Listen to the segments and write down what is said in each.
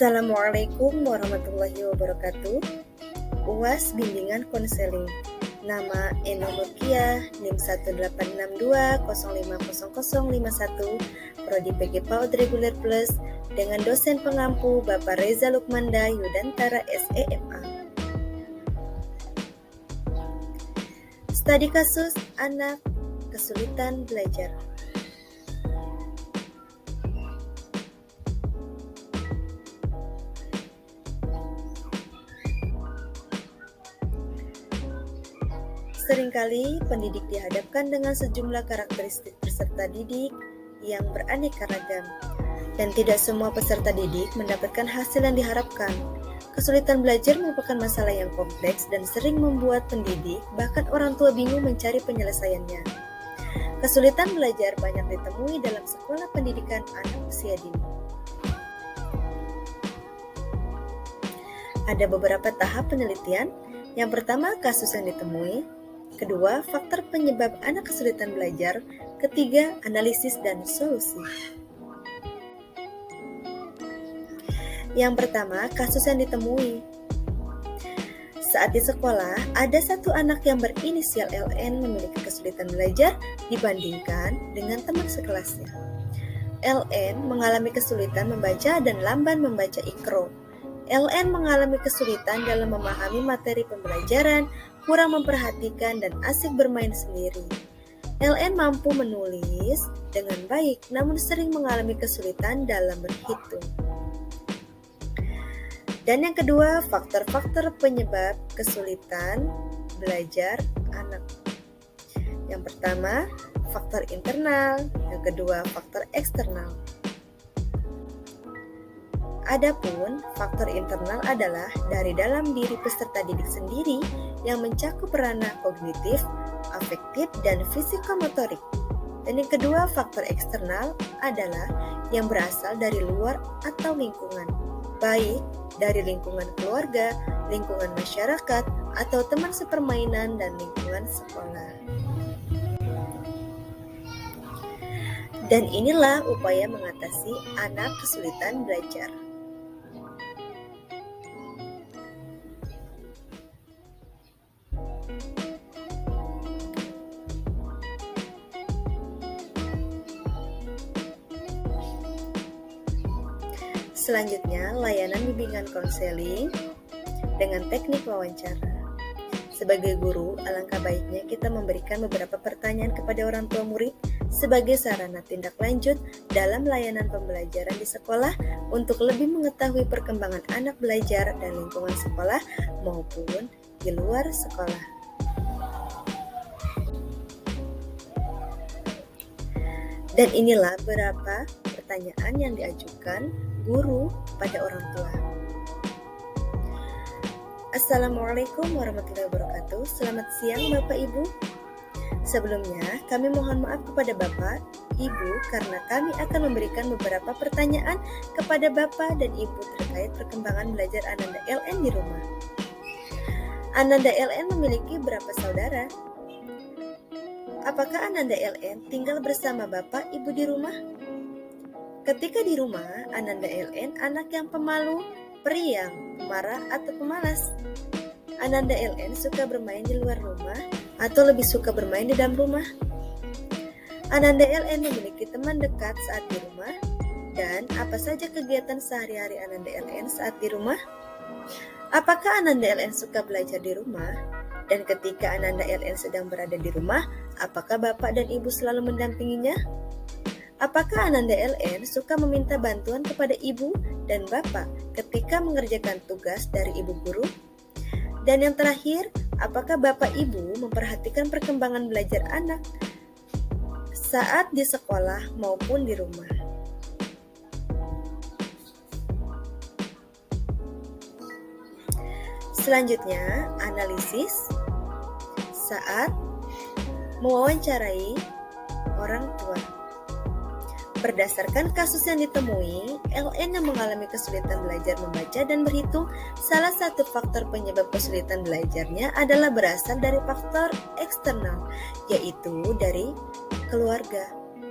Assalamualaikum warahmatullahi wabarakatuh. UAS Bimbingan Konseling. Nama Eno Nurkiah, NIM 18620500051, Prodi PG PAUD Reguler Plus, dengan dosen pengampu Bapak Reza Lukmanda Yudantara SEMA. Studi kasus anak kesulitan belajar. Seringkali pendidik dihadapkan dengan sejumlah karakteristik peserta didik yang beraneka ragam, dan tidak semua peserta didik mendapatkan hasil yang diharapkan. Kesulitan belajar merupakan masalah yang kompleks dan sering membuat pendidik, bahkan orang tua bingung mencari penyelesaiannya. Kesulitan belajar banyak ditemui dalam sekolah pendidikan anak usia dini. Ada beberapa tahap penelitian. Yang pertama, kasus yang ditemui. Kedua, faktor penyebab anak kesulitan belajar. Ketiga, analisis dan solusi. Yang pertama, kasus yang ditemui. Saat di sekolah, ada satu anak yang berinisial LN memiliki kesulitan belajar dibandingkan dengan teman sekelasnya. LN mengalami kesulitan membaca dan lamban membaca Iqra. LN mengalami kesulitan dalam memahami materi pembelajaran, kurang memperhatikan dan asik bermain sendiri. LN mampu menulis dengan baik, namun sering mengalami kesulitan dalam berhitung. Dan yang kedua, faktor-faktor penyebab kesulitan belajar anak. Yang pertama, faktor internal. Yang kedua, faktor eksternal. Adapun faktor internal adalah dari dalam diri peserta didik sendiri yang mencakup ranah kognitif, afektif, dan fisikomotorik. Dan yang kedua, faktor eksternal adalah yang berasal dari luar atau lingkungan, baik dari lingkungan keluarga, lingkungan masyarakat, atau teman sepermainan dan lingkungan sekolah. Dan inilah upaya mengatasi anak kesulitan belajar. Selanjutnya, layanan bimbingan konseling dengan teknik wawancara. Sebagai guru, alangkah baiknya kita memberikan beberapa pertanyaan kepada orang tua murid sebagai sarana tindak lanjut dalam layanan pembelajaran di sekolah untuk lebih mengetahui perkembangan anak belajar dan lingkungan sekolah maupun di luar sekolah. Dan inilah beberapa pertanyaan yang diajukan guru pada orang tua. Assalamualaikum warahmatullahi wabarakatuh. Selamat siang Bapak Ibu. Sebelumnya kami mohon maaf kepada Bapak, Ibu karena kami akan memberikan beberapa pertanyaan kepada Bapak dan Ibu terkait perkembangan belajar Ananda LN di rumah. Ananda LN memiliki berapa saudara? Apakah Ananda LN tinggal bersama Bapak Ibu di rumah? Ketika di rumah, Ananda LN anak yang pemalu, periang, pemarah, atau pemalas. Ananda LN suka bermain di luar rumah atau lebih suka bermain di dalam rumah. Ananda LN memiliki teman dekat saat di rumah, dan apa saja kegiatan sehari-hari Ananda LN saat di rumah? Apakah Ananda LN suka belajar di rumah? Dan ketika Ananda LN sedang berada di rumah, apakah Bapak dan Ibu selalu mendampinginya? Apakah Ananda LN suka meminta bantuan kepada Ibu dan Bapak ketika mengerjakan tugas dari Ibu guru? Dan yang terakhir, apakah Bapak Ibu memperhatikan perkembangan belajar anak saat di sekolah maupun di rumah? Selanjutnya, analisis saat mewawancarai orang tua. Berdasarkan kasus yang ditemui, LN yang mengalami kesulitan belajar membaca dan berhitung, salah satu faktor penyebab kesulitan belajarnya adalah berasal dari faktor eksternal, yaitu dari keluarga.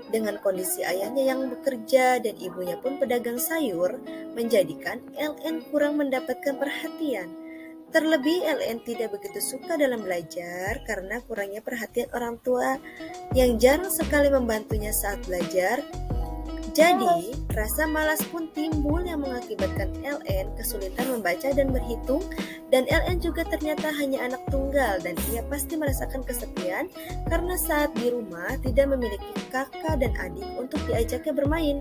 Dengan kondisi ayahnya yang bekerja dan ibunya pun pedagang sayur, menjadikan LN kurang mendapatkan perhatian. Terlebih LN tidak begitu suka dalam belajar karena kurangnya perhatian orang tua yang jarang sekali membantunya saat belajar. Jadi, rasa malas pun timbul yang mengakibatkan LN kesulitan membaca dan berhitung, dan LN juga ternyata hanya anak tunggal dan ia pasti merasakan kesepian karena saat di rumah tidak memiliki kakak dan adik untuk diajaknya bermain.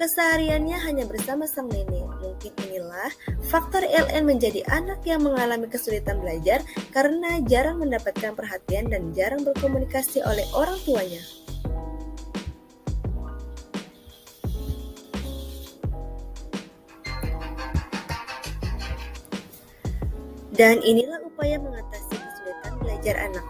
Kesehariannya hanya bersama sang nenek. Mungkin inilah faktor LN menjadi anak yang mengalami kesulitan belajar karena jarang mendapatkan perhatian dan jarang berkomunikasi oleh orang tuanya. Dan inilah upaya mengatasi kesulitan belajar anak.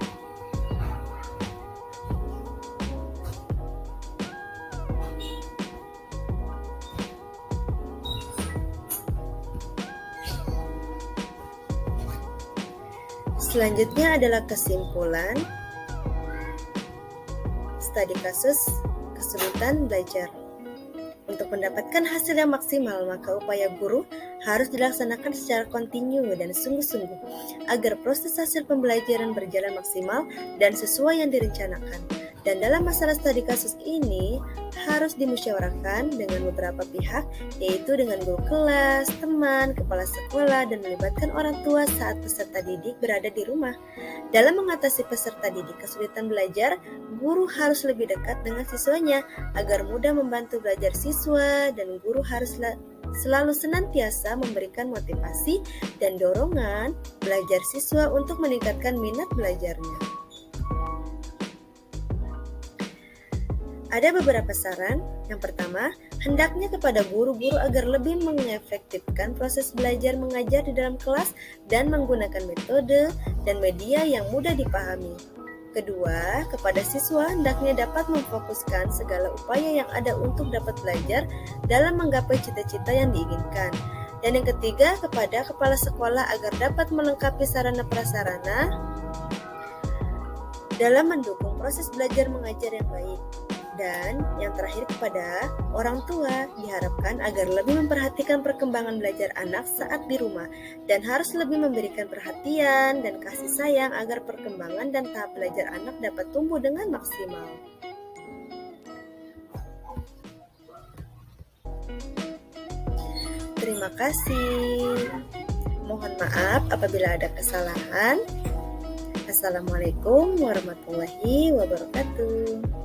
Selanjutnya adalah kesimpulan studi kasus kesulitan belajar. Untuk mendapatkan hasil yang maksimal, maka upaya guru harus dilaksanakan secara kontinu dan sungguh-sungguh agar proses hasil pembelajaran berjalan maksimal dan sesuai yang direncanakan. Dan dalam masalah studi kasus ini harus dimusyawarahkan dengan beberapa pihak, yaitu dengan guru kelas, teman, kepala sekolah, dan melibatkan orang tua saat peserta didik berada di rumah. Dalam mengatasi peserta didik kesulitan belajar, guru harus lebih dekat dengan siswanya agar mudah membantu belajar siswa, dan guru harus selalu senantiasa memberikan motivasi dan dorongan belajar siswa untuk meningkatkan minat belajarnya. Ada beberapa saran. Yang pertama, hendaknya kepada guru-guru agar lebih mengefektifkan proses belajar mengajar di dalam kelas dan menggunakan metode dan media yang mudah dipahami. Kedua, kepada siswa hendaknya dapat memfokuskan segala upaya yang ada untuk dapat belajar dalam menggapai cita-cita yang diinginkan. Dan yang ketiga, kepada kepala sekolah agar dapat melengkapi sarana prasarana dalam mendukung proses belajar mengajar yang baik. Dan yang terakhir, kepada orang tua diharapkan agar lebih memperhatikan perkembangan belajar anak saat di rumah dan harus lebih memberikan perhatian dan kasih sayang agar perkembangan dan tahap belajar anak dapat tumbuh dengan maksimal. Terima kasih. Mohon maaf apabila ada kesalahan. Assalamualaikum warahmatullahi wabarakatuh.